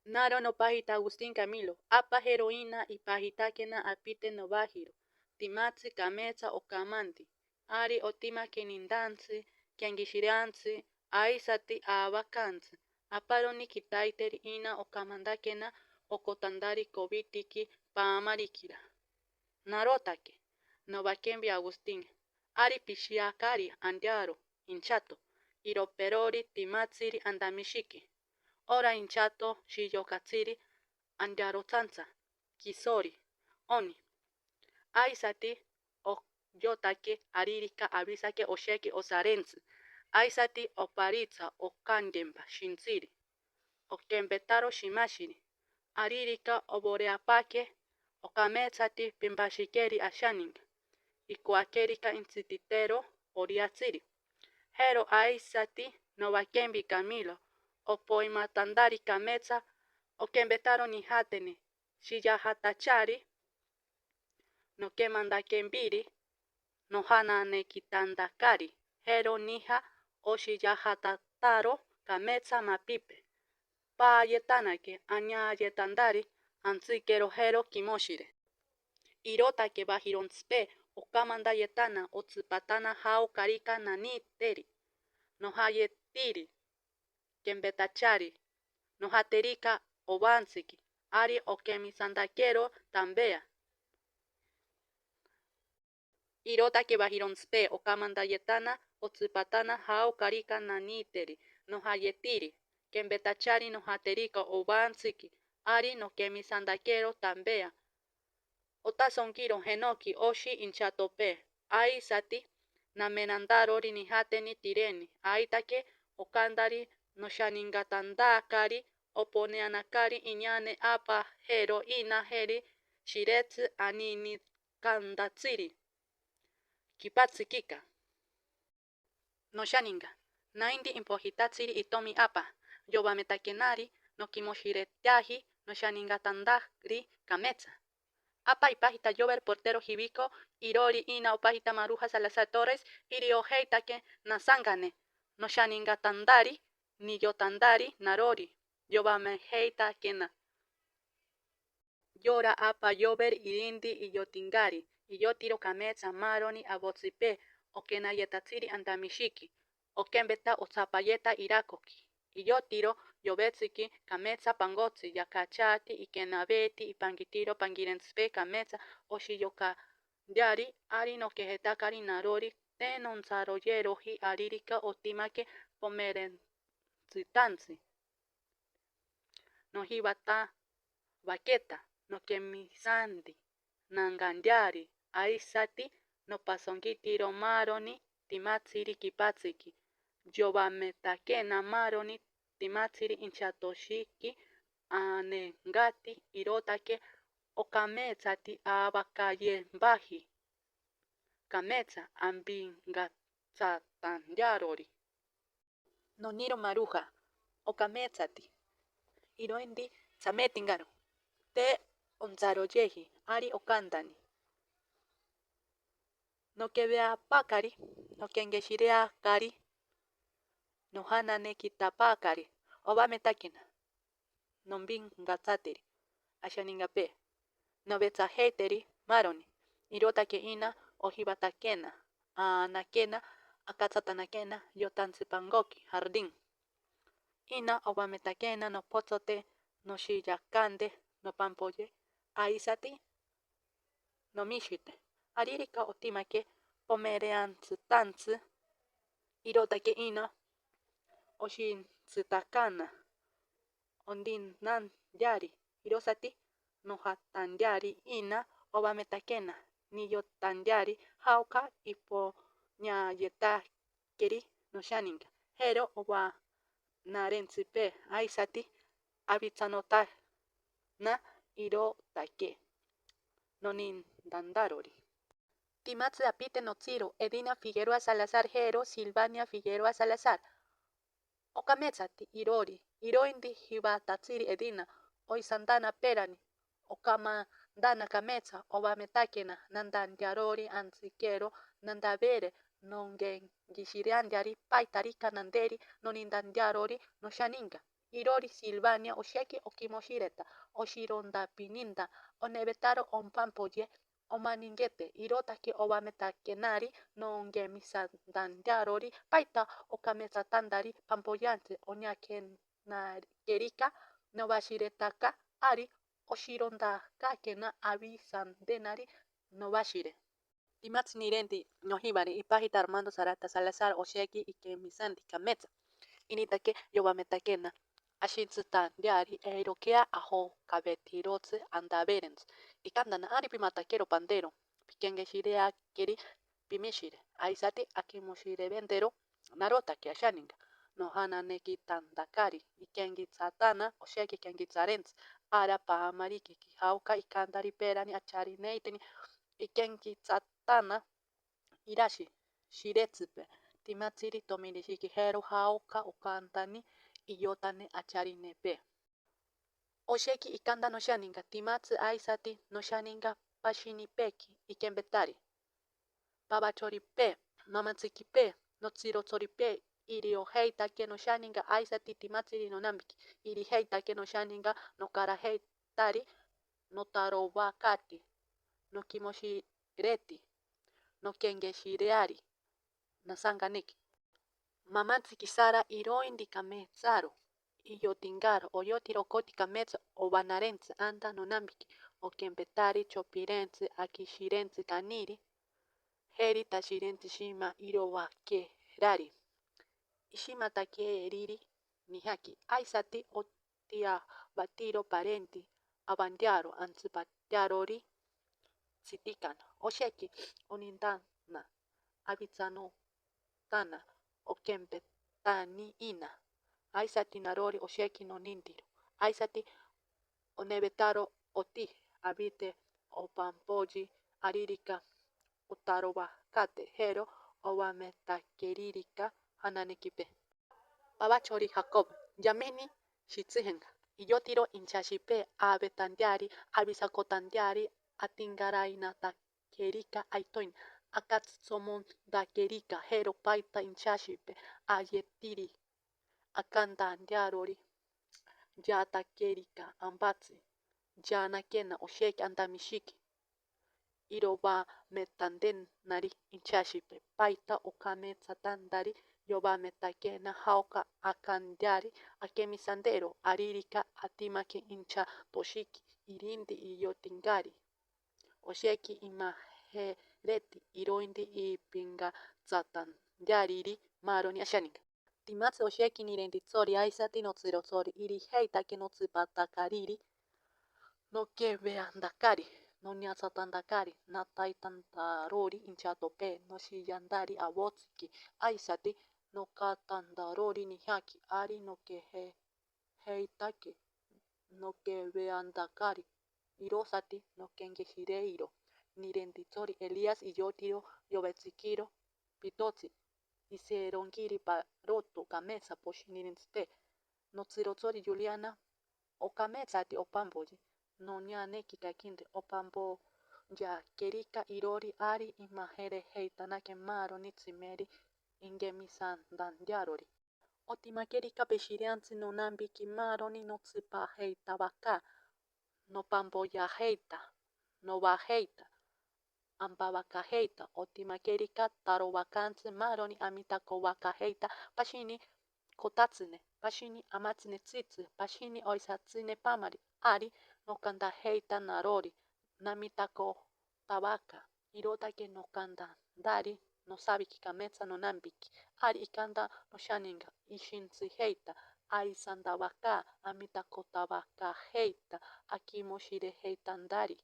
Naro no pajita Agustín Camilo, apa heroína y pajitakena apite no bajiro, timatsi kametsa o kamanti, ari otima kenindansi, kiangishiriansi, aisati abakansi, aparoni kitaiteri ina o kamandakena o kotandari kobitiki paamarikira. Narotake, no bakembi Agustín, ari pishiakari andiaro, inchato, iroperori timatsiri andamishiki. Ora hinchato shiyokatsiri andiarotanza kisori oni aisati o yotake aririka abisake osheki osarenzi aisati oparitza o kandemba shinziri o kembetaro shimashiri aririka oboreapake o kametsati pimbashikeri ashaninga ikuakerika incititero oriatsiri hero aisati novakembi Camilo opoimatandari kametsa okembetaro nihatene shiyahatachari no kemandakembiri no hanane kitandakari hero niha oshiyahatataro kametsa mapipe payetanake añayetandari antsikero hero kimoshire irotake bahirontspe okamandayetana otsipatana hao karika naniteri no hayetiri kembetachari no haterika obansiki ari okemisandakero tambea irotake bahirontspe okamandayetana otsipatana hao karika naniteri no hayetiri kembetachari no haterika obansiki ari no kemisandakero tambea otasonkiro henoki oshi inchatope aisati namenandarori nihateni tireni aitake okandari no shaningatandakari oponeanakari iñane apa hero ina heri shiretsu aninikandatsiri kipatsikika no shaninga naindi impojitatsiri itomi apa yobametakenari no kimoshiretyaji no shaningatandari kametsa apa ipajita yober portero jibiko irori ina opajita Maruja Salazar Torres iri ojeitake nasangane no shaningatandari ni yotandari narori yobamejeita kena yora apa yober irindi iyotingari iyotiro kametsa maroni abotsipe okenayetatsiri andamishiki okembeta otsapayeta irakoki iyotiro yobetsiki kametsa pangotsi yakachati ikenabeti ipangitiro pangirentspe kametsa oshiyokandiari ari no kejetakari narori tenonsaroyeroji aririka otimake pomerentsitansi no jibata baketa no kemisandi nangandiari aisati no pasonkitiro maroni timatsiri kipatsiki yobametakena maroni timatsiri inchatoshiki anengati irotake okametsati abakayembaji kametsa ambingatsatandiarori noniro Maruja okametsati iroindi tsametingaro te onsaroyeji ari okandani no kebeapakari no kengeshireakari no hanane kitapakari obametakena no mbingatsateri ashaningape no betsajeteri maroni irotake ina ojibatakena anakena akatsatanakena yotantsipangoki jardín ina obametakena no potsote no shiyakande no pampoye aisati no mishite aririka otimake pomereantsitantsi irotake ina oshintsitakana ondinandiari irosati no hatandiari ina obametakena ni yotandiari jauka ipoñayetakeri no shaninga hero obanarentsipe aisati abitsanotana irotake nonindandarori timatsi apite notsiro Edina Figueroa Salazar Jero Silvania Figueroa Salazar okametsati irori iroindi jibatatsiri Edina oisandana perani okamandana kametsa obametakena nandandiarori antsikero nandabere nongengishiriandiari paitarika nanderi nonindandiarori no shaninga irori Silvania osheki okimoshireta oshironda pininda onebetaro ompampoye omaningete irotaki obametakkenari nongemisandandiarori paita okametatandari pampoyante oniakenarkerika nobashiretaka ari oshirondakakena abisandenari nobashire. Timatsi nirenti ñohibari ipajita Armando Sarata Salazar osheki ikemisanti kametsa initake yobametakena ashitsutandiari eirokea aho kabetirotsi andaberens ikandana ari pimatakero pandero pikengeshireakeri pimishire aisati akimoshire bendero narotaki ashaninga nohananekitandakari ikengitsatana osheki ikengitsarents ara paamariki kijauka ikandari perani acharineiteni ikengitsatana irashi shiretsipe timatsiri tomirishiki hero hauka ukantani iyotane acharinepe osheki ikanda noshaninga timatsi aisati noshaninga pashinipeki ikembetari babachoripe mamantsikipe notsirotsoripe irioheitake noshaninga aisati timatsiri nonambiki iriheitake noshaninga nokaraheitari notarobakati nokimoshireti nokengeshireari nasanganiki mamantsi kisara iroindi kametsaro iyotingaro oyotirokoti kametsa obanarentsi anda nonambiki okembetari chopirentsi akishirentsi kaniri heri tashirentsi shima irowakerari ishima takeriri nihaki aisati otia batiro parenti abandiaro antsipatiarori sitikana osheki onindana abitsano tana okembetani ina aisati narori osheki nonindiro aisati onebetaro oti abite opampoyi aririka utarobakate hero obametakeririka hananekipe babachori Jacob yameni shitsihenga iyotiro inchashipe abetandiari abisakotandiari atingarainatakerika aitoin akatsomondakerika hero paita inchashipe ayetiri akandandiarori yatakerika ambatsi yanakena osheki andamishiki irobametandenari inchashipe paita okametsatandari yobametakena hauka akandiari akemisandero aririka atimake incha toshiki irindi iyotingari osheki imahereti iroindi ipingatsatandiariri maroni ashaninga timatsi osheki nirenditsori aisati notsirotsori iriheitake notsipatakariri nokebeandakari noniatsatandakari nataitandarori inchatope noshiyandari abotsiki aisati nokatandarori nihaki ari nokeheitake nokebeandakari irosati nokengeshireiro nirenditsori Elías iyotiro yobetsikiro pitotsi iserongiri paroto kametsa poshinirentste notsirotsori Juliana okametsati opamboye nonianeki kakinde opambo yakerika irori ari imahereheitanake maroni tsimeri ingemisandandiarori otimakerika peshiriantsi nonambiki maroni notsipaheitabaka nopamboyaheita nobaheita ambabakaheita otimakerika tarobakantsi maroni amitakobakaheita pashini kotatsine pashini amatsine tsitsi pashini oisatsine pamari ari nokandaheita narori namitako tabaka irotake nokandandari nosabiki kametsa nonambiki ari ikanda noshaninga ishintsiheita aisandabaka amitakotabakaheita akimoshireheitandari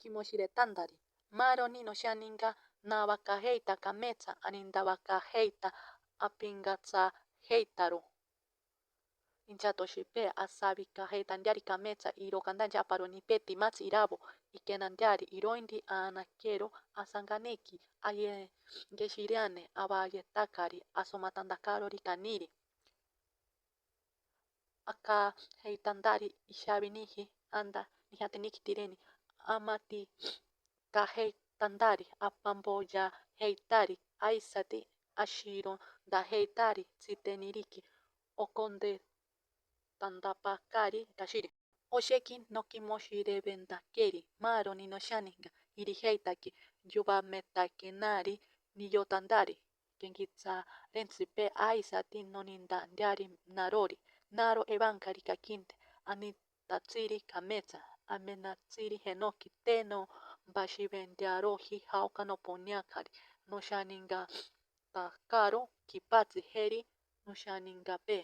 kimoshiretandari maroni noshaninga nabakaheita kametsa anindabakaheita apingatsaheitaro inchatoshipe asabikaheitandiari kametsa irokandanchi aparonipe timatsi irabo ikenandiari iroindi anakero asanganeki ayengeshiriane abayetakari asomatandakarori kaniri akaheitandari ishabinihi anda nihatenikitireni amati kaheitandari apamboyaheitari aisati ashirondaheitari tsiteniriki okonde tandapakari tashiri. Osheki no kimoshirebentakeri maro ni no shaninga iriheitaki yubametakenari ni yotandari. Kenkitsa rentsipe aisati no nindandari narori. Naro evankari kakinte anitatsiri kametsa. Amenatsiri henoki teno bashivendiarohi hauka no poniakari. No shaninga takaro kipatsi heri no shaninga pe.